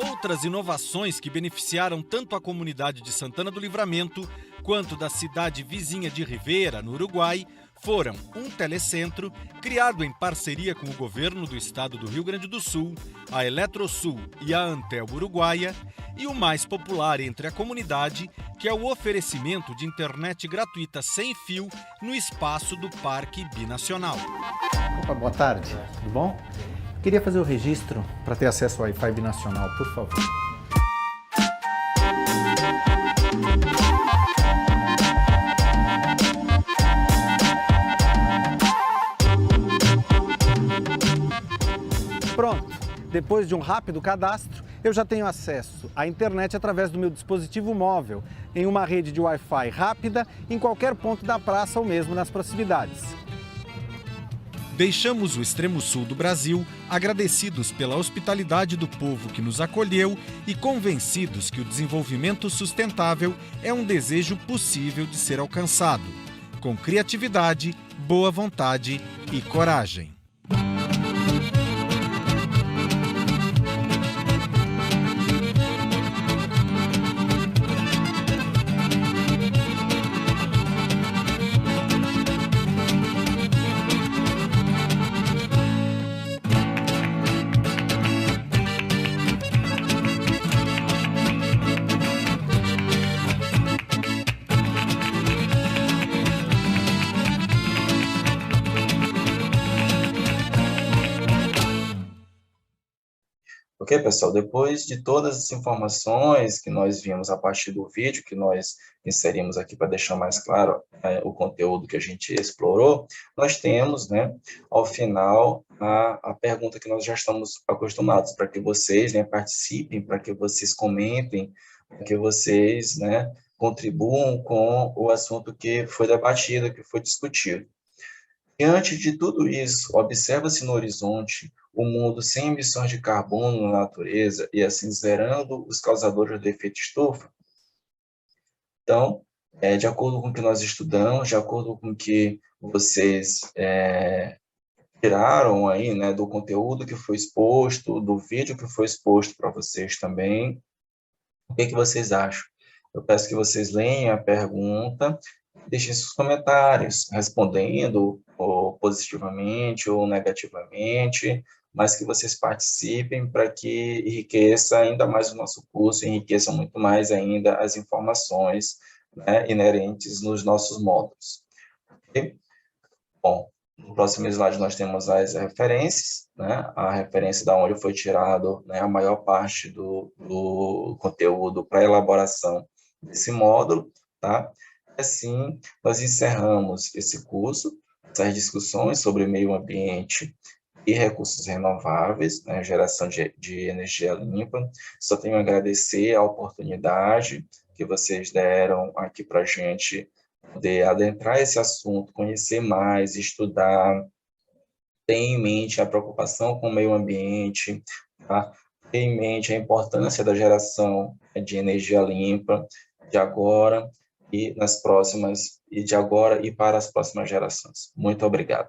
Outras inovações que beneficiaram tanto a comunidade de Santana do Livramento quanto da cidade vizinha de Rivera, no Uruguai, foram um telecentro criado em parceria com o governo do estado do Rio Grande do Sul, a Eletrosul e a Antel Uruguaia, e o mais popular entre a comunidade, que é o oferecimento de internet gratuita sem fio no espaço do Parque Binacional. Opa, boa tarde, tudo bom? Queria fazer o registro para ter acesso ao Wi-Fi binacional, por favor. Pronto, depois de um rápido cadastro, eu já tenho acesso à internet através do meu dispositivo móvel, em uma rede de Wi-Fi rápida em qualquer ponto da praça ou mesmo nas proximidades. Deixamos o extremo sul do Brasil agradecidos pela hospitalidade do povo que nos acolheu e convencidos que o desenvolvimento sustentável é um desejo possível de ser alcançado, com criatividade, boa vontade e coragem. Ok, pessoal, depois de todas as informações que nós vimos a partir do vídeo, que nós inserimos aqui para deixar mais claro o conteúdo que a gente explorou, nós temos, né, ao final, a pergunta que nós já estamos acostumados, para que vocês, né, participem, para que vocês comentem, para que vocês, né, contribuam com o assunto que foi debatido, que foi discutido. Diante de tudo isso, observa-se no horizonte o mundo sem emissões de carbono na natureza e assim zerando os causadores do efeito estufa? Então, de acordo com o que nós estudamos, de acordo com o que vocês tiraram aí, né, do conteúdo que foi exposto, do vídeo que foi exposto para vocês também, o que vocês acham? Eu peço que vocês leiam a pergunta, deixem seus comentários, respondendo ou positivamente ou negativamente, mas que vocês participem para que enriqueça ainda mais o nosso curso, enriqueça muito mais ainda as informações, né, inerentes nos nossos módulos. Okay? Bom, no próximo slide nós temos as referências, né, a referência da onde foi tirado, né, a maior parte do conteúdo para elaboração desse módulo, tá? Assim, nós encerramos esse curso, essas discussões sobre meio ambiente e recursos renováveis, né, geração de energia limpa. Só tenho a agradecer a oportunidade que vocês deram aqui para a gente poder adentrar esse assunto, conhecer mais, estudar, ter em mente a preocupação com o meio ambiente, tá? Ter em mente a importância da geração de energia limpa de agora e nas próximas, e de agora e para as próximas gerações. Muito obrigado.